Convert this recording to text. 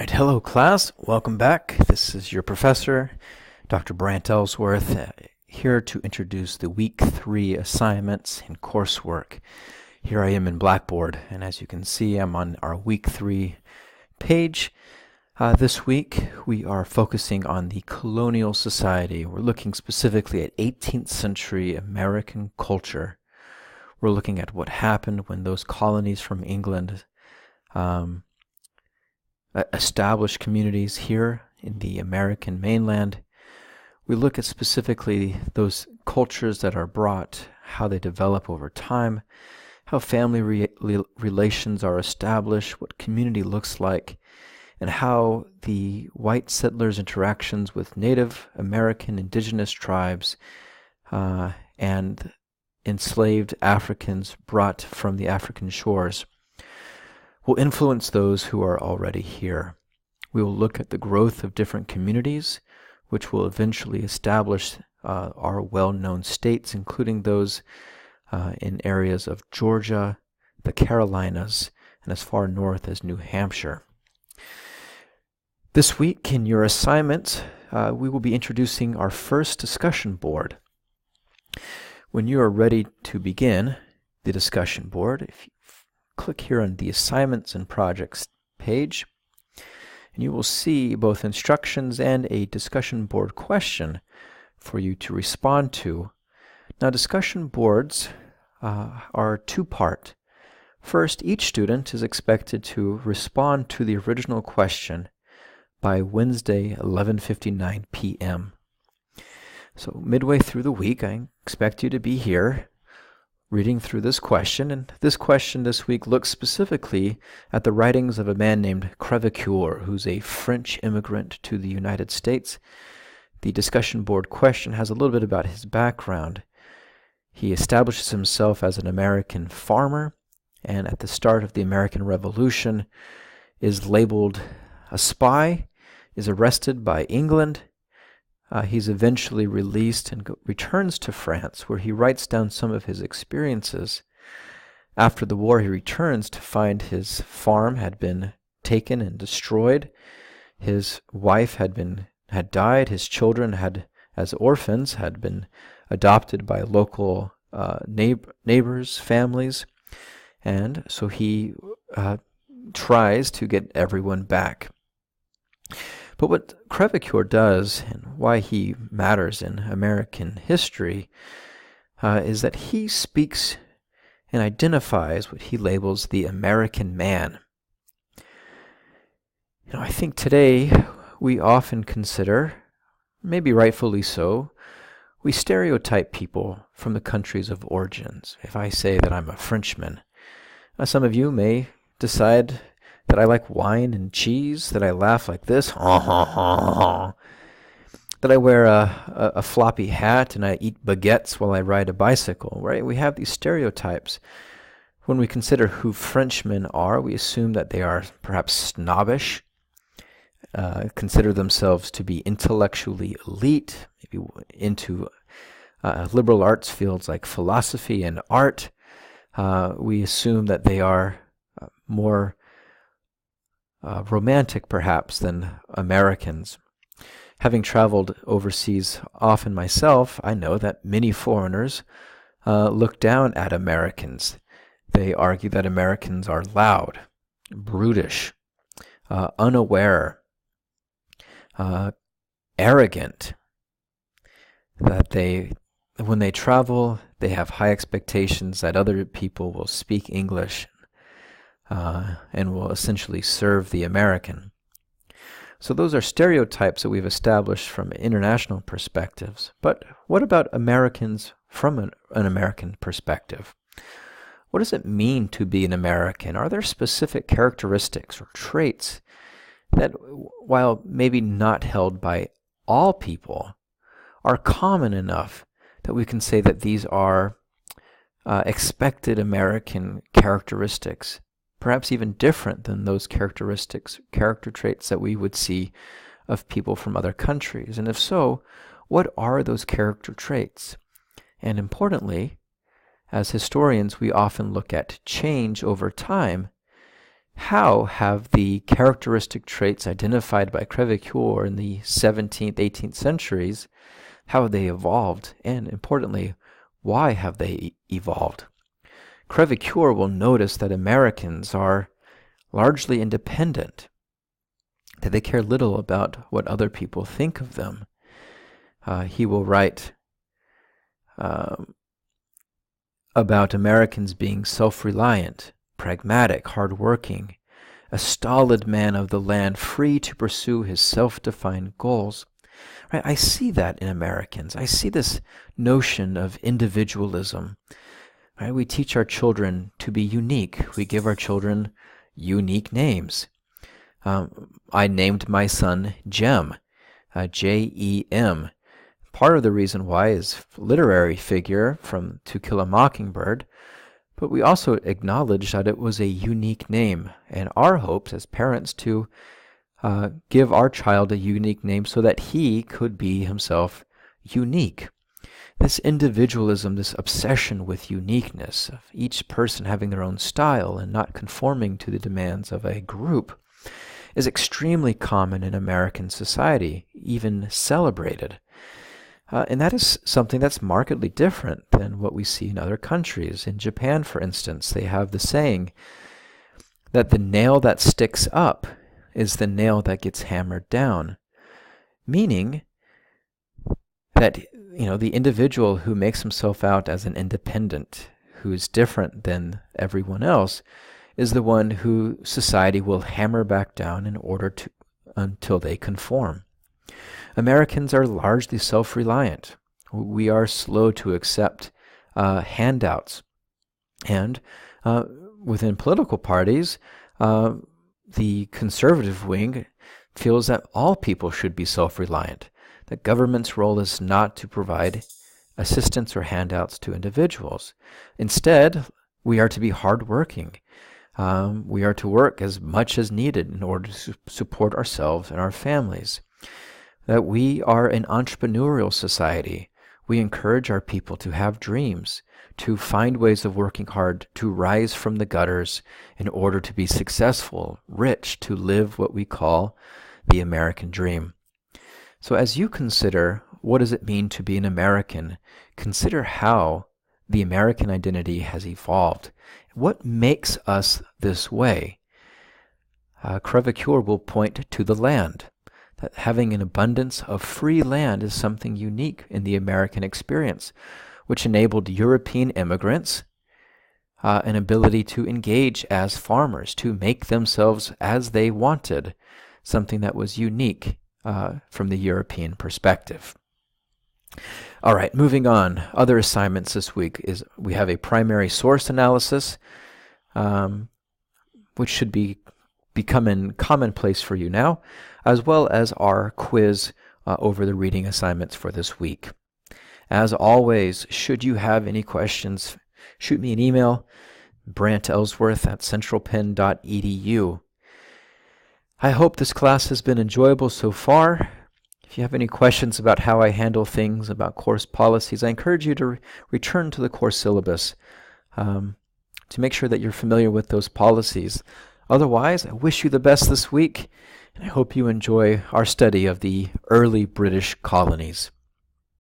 Alright, hello class, welcome back. This is your professor, Dr. Brant Ellsworth, here to introduce the week 3 assignments and coursework. Here I am in Blackboard, and as you can see, I'm on our week 3 page. This week we are focusing on the colonial society. We're looking specifically at 18th century American culture. We're looking at what happened when those colonies from England established communities here in the American mainland. We look at specifically those cultures that are brought, how they develop over time, how family relations are established, what community looks like, and how the white settlers' interactions with Native American indigenous tribes and enslaved Africans brought from the African shores will influence those who are already here. We will look at the growth of different communities, which will eventually establish our well-known states, including those in areas of Georgia, the Carolinas, and as far north as New Hampshire. This week in your assignment, we will be introducing our first discussion board. When you are ready to begin the discussion board, if you click here on the assignments and projects page, and you will see both instructions and a discussion board question for you to respond to. Now, discussion boards are two-part. First, each student is expected to respond to the original question by Wednesday, 11:59 p.m. So midway through the week, I expect you to be here reading through this question, and this question this week looks specifically at the writings of a man named Crevecoeur, who's a French immigrant to the United States. The discussion board question has a little bit about his background. He establishes himself as an American farmer, and at the start of the American Revolution is labeled a spy, is arrested by England. He's eventually released and returns to France, where he writes down some of his experiences. After the war, he returns to find his farm had been taken and destroyed. His wife had died. His children as orphans, had been adopted by local neighbors, families, and so he tries to get everyone back. But what Crevecoeur does, and why he matters in American history, is that he speaks and identifies what he labels the American man. I think today we often consider, maybe rightfully so, we stereotype people from the countries of origins. If I say that I'm a Frenchman, some of you may decide that I like wine and cheese, that I laugh like this, that I wear a floppy hat and I eat baguettes while I ride a bicycle, right? We have these stereotypes. When we consider who Frenchmen are, we assume that they are perhaps snobbish, consider themselves to be intellectually elite, maybe into liberal arts fields like philosophy and art. We assume that they are more romantic perhaps than Americans. Having traveled overseas often myself, I know that many foreigners look down at Americans. They argue that Americans are loud, brutish, unaware, arrogant, that when they travel, they have high expectations that other people will speak English and will essentially serve the American. So those are stereotypes that we've established from international perspectives. But what about Americans from an American perspective? What does it mean to be an American? Are there specific characteristics or traits that, while maybe not held by all people, are common enough that we can say that these are expected American characteristics, perhaps even different than those character traits that we would see of people from other countries? And if so, what are those character traits? And importantly, as historians, we often look at change over time how have the characteristic traits identified by Crèvecoeur in the 17th, 18th centuries, how have they evolved? And importantly, why have they evolved? Crèvecoeur will notice that Americans are largely independent, that they care little about what other people think of them. He will write about Americans being self-reliant, pragmatic, hardworking, a stolid man of the land, free to pursue his self-defined goals. Right? I see that in Americans. I see this notion of individualism. Right? We teach our children to be unique. We give our children unique names. I named my son Jem, Jem. Part of the reason why is literary figure from To Kill a Mockingbird, but we also acknowledge that it was a unique name, and our hopes as parents to give our child a unique name so that he could be himself unique. This individualism, this obsession with uniqueness, of each person having their own style and not conforming to the demands of a group, is extremely common in American society, even celebrated. And that is something that's markedly different than what we see in other countries. In Japan, for instance, they have the saying that the nail that sticks up is the nail that gets hammered down, meaning that the individual who makes himself out as an independent, who is different than everyone else, is the one who society will hammer back down in order to until they conform. Americans are largely self-reliant. We are slow to accept handouts. And within political parties, the conservative wing feels that all people should be self-reliant. That government's role is not to provide assistance or handouts to individuals. Instead, we are to be hardworking. We are to work as much as needed in order to support ourselves and our families. That we are an entrepreneurial society. We encourage our people to have dreams, to find ways of working hard, to rise from the gutters in order to be successful, rich, to live what we call the American dream. So as you consider what does it mean to be an American, consider how the American identity has evolved. What makes us this way? Crèvecoeur will point to the land. That having an abundance of free land is something unique in the American experience, which enabled European immigrants an ability to engage as farmers, to make themselves as they wanted, something that was unique from the European perspective. All right, moving on. Other assignments this week is we have a primary source analysis, which should be becoming commonplace for you now, as well as our quiz over the reading assignments for this week. As always, should you have any questions, shoot me an email, brantellsworth@centralpenn.edu. I hope this class has been enjoyable so far. If you have any questions about how I handle things, about course policies, I encourage you to return to the course syllabus to make sure that you're familiar with those policies. Otherwise, I wish you the best this week, and I hope you enjoy our study of the early British colonies.